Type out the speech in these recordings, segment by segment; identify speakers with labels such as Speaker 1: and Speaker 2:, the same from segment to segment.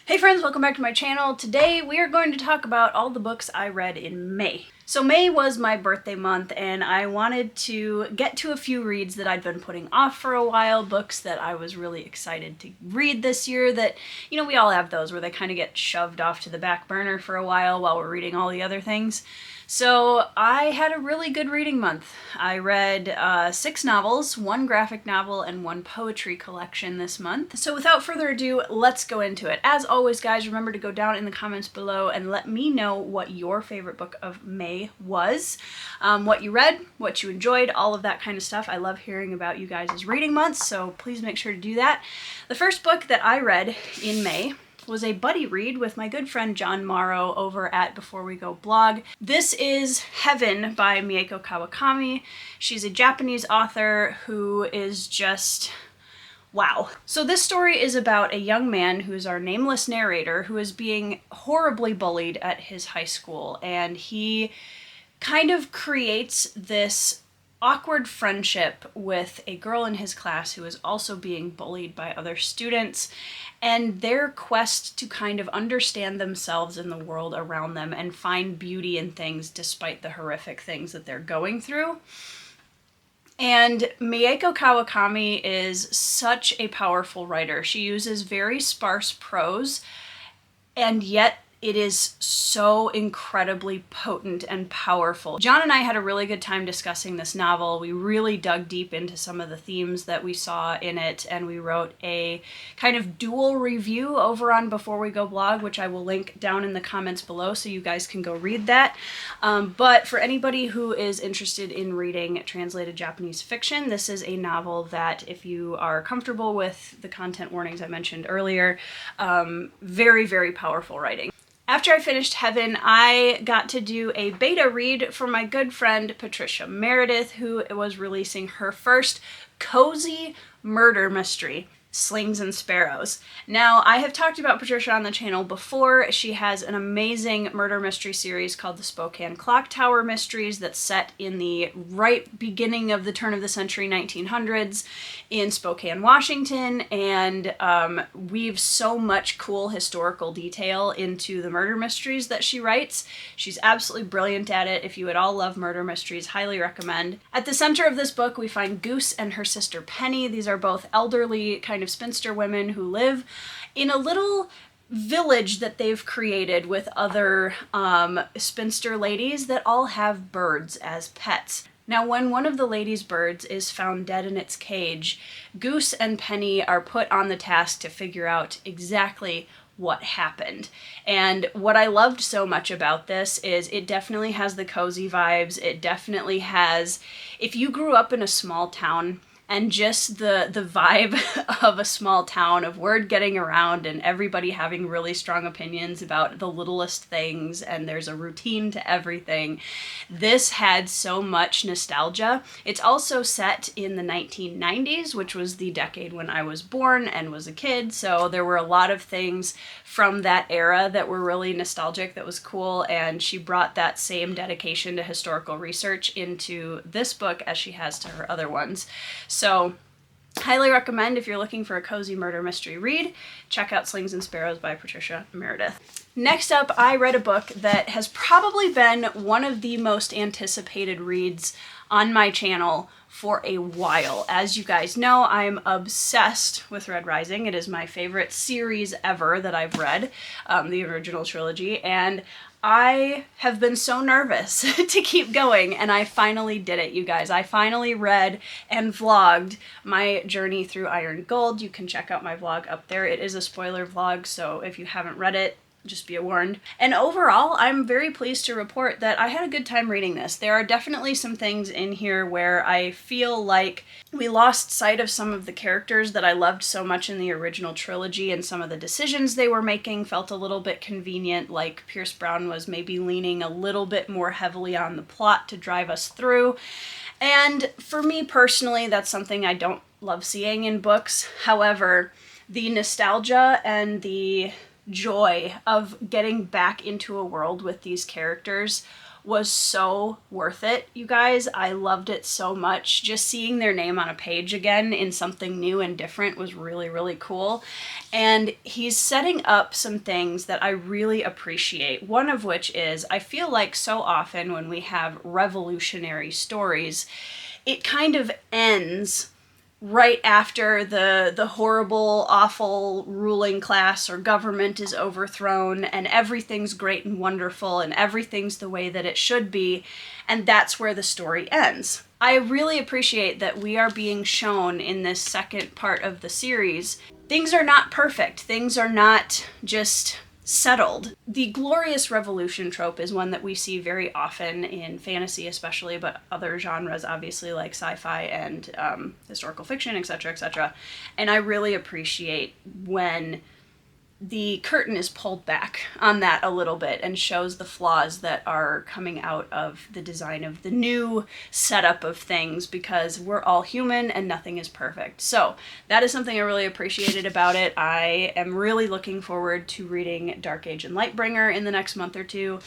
Speaker 1: Hey friends, welcome back to my channel. Today we are going to talk about all the books I read in May. So May was my birthday month and I wanted to get to a few reads that I'd been putting off for a while, books that I was really excited to read this year that, we all have those where they kind of get shoved off to the back burner for a while we're reading all the other things. So I had a really good reading month. I read 6 novels, 1 graphic novel, and 1 poetry collection this month. So without further ado, let's go into it. As always, guys, remember to go down in the comments below and let me know what your favorite book of May was, what you read, what you enjoyed, all of that kind of stuff. I love hearing about you guys' reading months, so please make sure to do that. The first book that I read in May was a buddy read with my good friend John Morrow over at Before We Go blog. This is Heaven by Mieko Kawakami. She's a Japanese author who is just wow. So this story is about a young man who is our nameless narrator who is being horribly bullied at his high school, and he kind of creates this awkward friendship with a girl in his class who is also being bullied by other students, and their quest to kind of understand themselves in the world around them and find beauty in things despite the horrific things that they're going through. And Mieko Kawakami is such a powerful writer. She uses very sparse prose, and yet it is so incredibly potent and powerful. John and I had a really good time discussing this novel. We really dug deep into some of the themes that we saw in it, and we wrote a kind of dual review over on Before We Go blog, which I will link down in the comments below so you guys can go read that. But for anybody who is interested in reading translated Japanese fiction, this is a novel that, if you are comfortable with the content warnings I mentioned earlier, very, very powerful writing. After I finished Heaven, I got to do a beta read for my good friend Patricia Meredith, who was releasing her first cozy murder mystery, Slings and Sparrows. Now, I have talked about Patricia on the channel before. She has an amazing murder mystery series called the Spokane Clock Tower Mysteries that's set in the right beginning of the turn of the century 1900s in Spokane, Washington, and weaves so much cool historical detail into the murder mysteries that she writes. She's absolutely brilliant at it. If you at all love murder mysteries, highly recommend. At the center of this book, we find Goose and her sister Penny. These are both elderly kind of spinster women who live in a little village that they've created with other spinster ladies that all have birds as pets. Now, when one of the ladies' birds is found dead in its cage, Goose and Penny are put on the task to figure out exactly what happened. And what I loved so much about this is it definitely has the cozy vibes. It definitely has, if you grew up in a small town, and just the vibe of a small town, of word getting around and everybody having really strong opinions about the littlest things, and there's a routine to everything. This had so much nostalgia. It's also set in the 1990s, which was the decade when I was born and was a kid, so there were a lot of things from that era that were really nostalgic, that was cool, and she brought that same dedication to historical research into this book as she has to her other ones. So, highly recommend if you're looking for a cozy murder mystery read, check out Slings and Sparrows by Patricia Meredith. Next up, I read a book that has probably been one of the most anticipated reads on my channel for a while. As you guys know, I'm obsessed with Red Rising. It is my favorite series ever that I've read, the original trilogy, and I have been so nervous to keep going, and I finally did it, you guys. I finally read and vlogged my journey through Iron Gold. You can check out my vlog up there. It is a spoiler vlog, so if you haven't read it, just be warned. And overall, I'm very pleased to report that I had a good time reading this. There are definitely some things in here where I feel like we lost sight of some of the characters that I loved so much in the original trilogy, and some of the decisions they were making felt a little bit convenient, like Pierce Brown was maybe leaning a little bit more heavily on the plot to drive us through. And for me personally, that's something I don't love seeing in books. However, the nostalgia and the joy of getting back into a world with these characters was so worth it, you guys. I loved it so much. Just seeing their name on a page again in something new and different was really, really cool. And he's setting up some things that I really appreciate. One of which is, I feel like so often when we have revolutionary stories, it kind of ends right after the horrible, awful ruling class or government is overthrown and everything's great and wonderful and everything's the way that it should be, and that's where the story ends. I really appreciate that we are being shown in this second part of the series, things are not perfect, things are not just settled. The glorious revolution trope is one that we see very often in fantasy especially, but other genres obviously like sci-fi and historical fiction, etc., etc. And I really appreciate when the curtain is pulled back on that a little bit and shows the flaws that are coming out of the design of the new setup of things, because we're all human and nothing is perfect. So that is something I really appreciated about it. I am really looking forward to reading Dark Age and Lightbringer in the next month or two,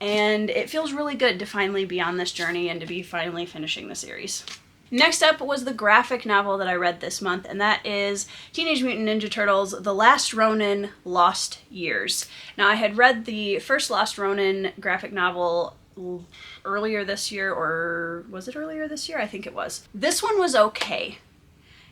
Speaker 1: and it feels really good to finally be on this journey and to be finally finishing the series. Next up was the graphic novel that I read this month, and that is Teenage Mutant Ninja Turtles: The Last Ronin Lost Years. Now, I had read the first Last Ronin graphic novel earlier this year, or was it earlier this year? I think it was. This one was okay.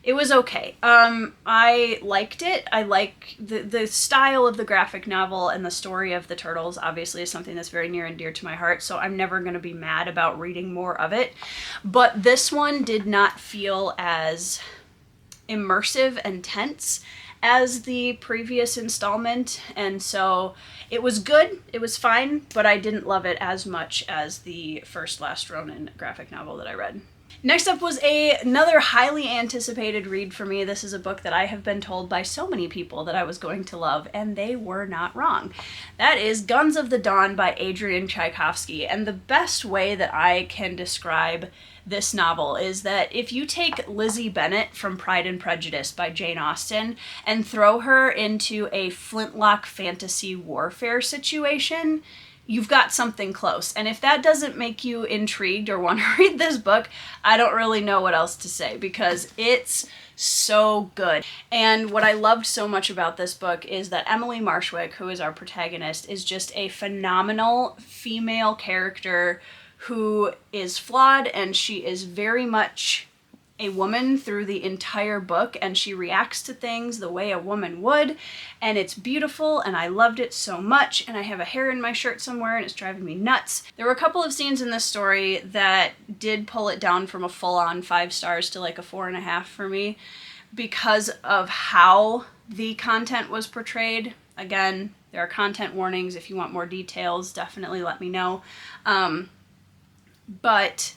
Speaker 1: It was okay. I liked it. I like the style of the graphic novel, and the story of the turtles obviously is something that's very near and dear to my heart, so I'm never going to be mad about reading more of it. But this one did not feel as immersive and tense as the previous installment, and so it was good, it was fine, but I didn't love it as much as the first Last Ronin graphic novel that I read. Next up was another highly anticipated read for me. This is a book that I have been told by so many people that I was going to love, and they were not wrong. That is Guns of the Dawn by Adrian Tchaikovsky, and the best way that I can describe this novel is that if you take Lizzie Bennet from Pride and Prejudice by Jane Austen and throw her into a flintlock fantasy warfare situation, you've got something close. And if that doesn't make you intrigued or want to read this book, I don't really know what else to say, because it's so good. And what I loved so much about this book is that Emily Marshwick, who is our protagonist, is just a phenomenal female character who is flawed, and she is very much a woman through the entire book, and she reacts to things the way a woman would, and it's beautiful, and I loved it so much, and I have a hair in my shirt somewhere and it's driving me nuts. There were a couple of scenes in this story that did pull it down from a full-on 5 stars to like a 4.5 for me because of how the content was portrayed. Again, there are content warnings. If you want more details, definitely let me know. But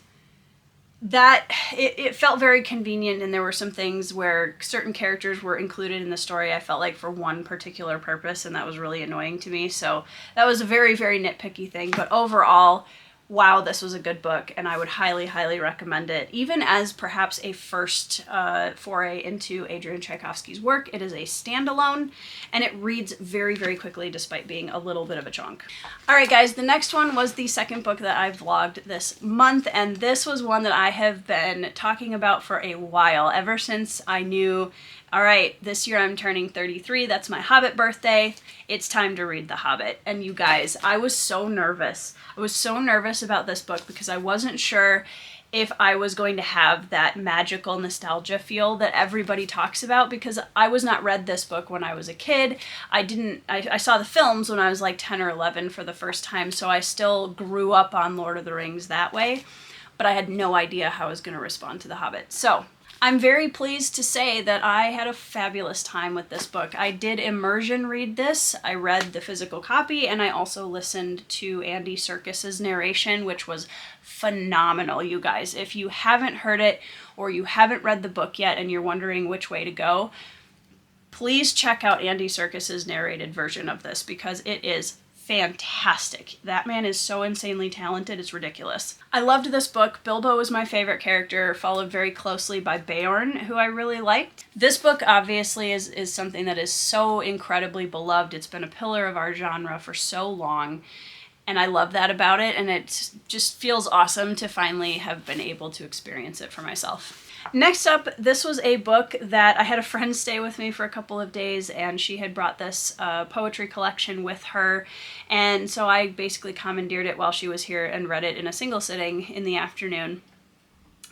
Speaker 1: that it felt very convenient, and there were some things where certain characters were included in the story I felt like for one particular purpose, and that was really annoying to me. So that was a very, very nitpicky thing. But overall, wow, this was a good book, and I would highly, highly recommend it. Even as perhaps a first foray into Adrian Tchaikovsky's work, it is a standalone, and it reads very, very quickly despite being a little bit of a chunk. All right, guys, the next one was the second book that I vlogged this month, and this was one that I have been talking about for a while, ever since I knew, all right, this year I'm turning 33, that's my Hobbit birthday, it's time to read The Hobbit. And you guys, I was so nervous. I was so nervous about this book because I wasn't sure if I was going to have that magical nostalgia feel that everybody talks about, because I was not read this book when I was a kid. I saw the films when I was like 10 or 11 for the first time, so I still grew up on Lord of the Rings that way, but I had no idea how I was going to respond to The Hobbit. So I'm very pleased to say that I had a fabulous time with this book. I did immersion read this. I read the physical copy, and I also listened to Andy Serkis's narration, which was phenomenal, you guys. If you haven't heard it or you haven't read the book yet and you're wondering which way to go, please check out Andy Serkis's narrated version of this, because it is fantastic. That man is so insanely talented, it's ridiculous. I loved this book. Bilbo was my favorite character, followed very closely by Beorn, who I really liked. This book obviously is something that is so incredibly beloved. It's been a pillar of our genre for so long, And I love that about it, and it just feels awesome to finally have been able to experience it for myself. Next up, this was a book that I had a friend stay with me for a couple of days, and she had brought this poetry collection with her, and so I basically commandeered it while she was here and read it in a single sitting in the afternoon.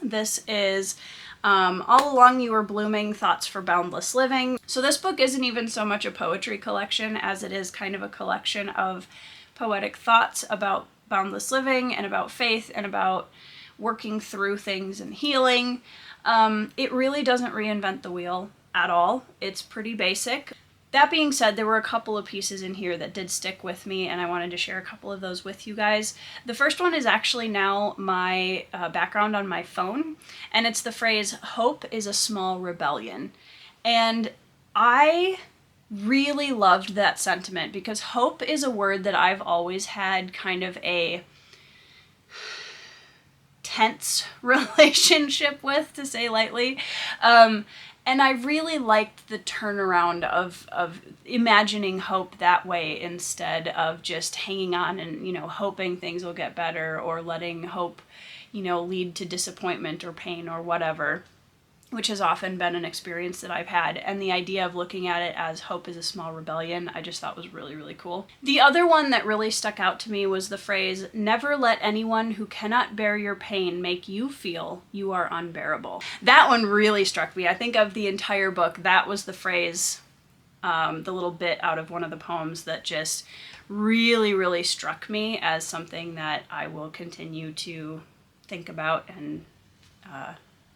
Speaker 1: This is All Along You Were Blooming, Thoughts for Boundless Living. So this book isn't even so much a poetry collection as it is kind of a collection of poetic thoughts about boundless living and about faith and about working through things and healing. It really doesn't reinvent the wheel at all. It's pretty basic. That being said, there were a couple of pieces in here that did stick with me, and I wanted to share a couple of those with you guys. The first one is actually now my background on my phone, and it's the phrase, "Hope is a small rebellion." And I really loved that sentiment because hope is a word that I've always had kind of a tense relationship with, to say lightly. And I really liked the turnaround of imagining hope that way instead of just hanging on and, you know, hoping things will get better or letting hope, you know, lead to disappointment or pain or whatever, which has often been an experience that I've had. And the idea of looking at it as hope is a small rebellion, I just thought was really, really cool. The other one that really stuck out to me was the phrase, "Never let anyone who cannot bear your pain make you feel you are unbearable." That one really struck me. I think of the entire book, that was the phrase, the little bit out of one of the poems that just really, really struck me as something that I will continue to think about and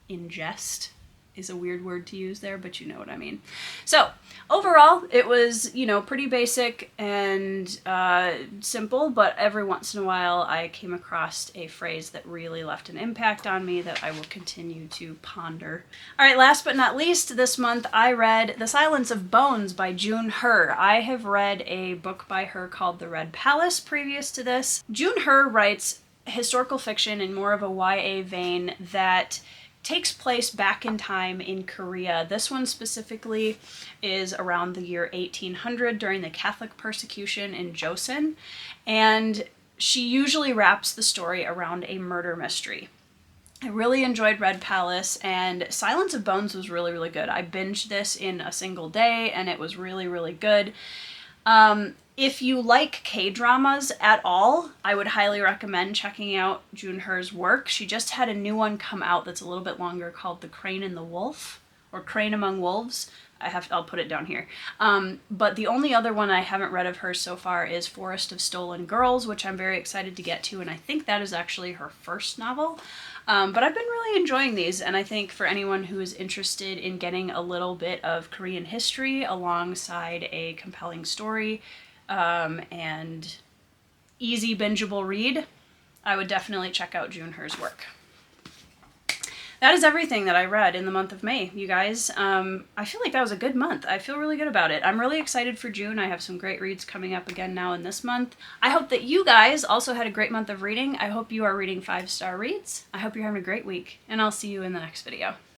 Speaker 1: ingest is a weird word to use there, but you know what I mean. So overall, it was, you know, pretty basic and simple, but every once in a while I came across a phrase that really left an impact on me that I will continue to ponder. All right, last but not least, this month I read The Silence of Bones by June Her. I have read a book by her called The Red Palace previous to this. June Her writes historical fiction in more of a YA vein that takes place back in time in Korea. This one specifically is around the year 1800 during the Catholic persecution in Joseon, and she usually wraps the story around a murder mystery. I really enjoyed Red Palace, and Silence of Bones was really, really good. I binged this in a single day, and it was really, really good. If you like K-dramas at all, I would highly recommend checking out June Her's work. She just had a new one come out that's a little bit longer called The Crane and the Wolf, or Crane Among Wolves. I'll put it down here. But the only other one I haven't read of hers so far is Forest of Stolen Girls, which I'm very excited to get to, and I think that is actually her first novel. But I've been really enjoying these, and I think for anyone who is interested in getting a little bit of Korean history alongside a compelling story and easy bingeable read, I would definitely check out June Her's work. That is everything that I read in the month of May, you guys. I feel like that was a good month. I feel really good about it. I'm really excited for June. I have some great reads coming up again now in this month. I hope that you guys also had a great month of reading. I hope you are reading 5-star reads. I hope you're having a great week, and I'll see you in the next video.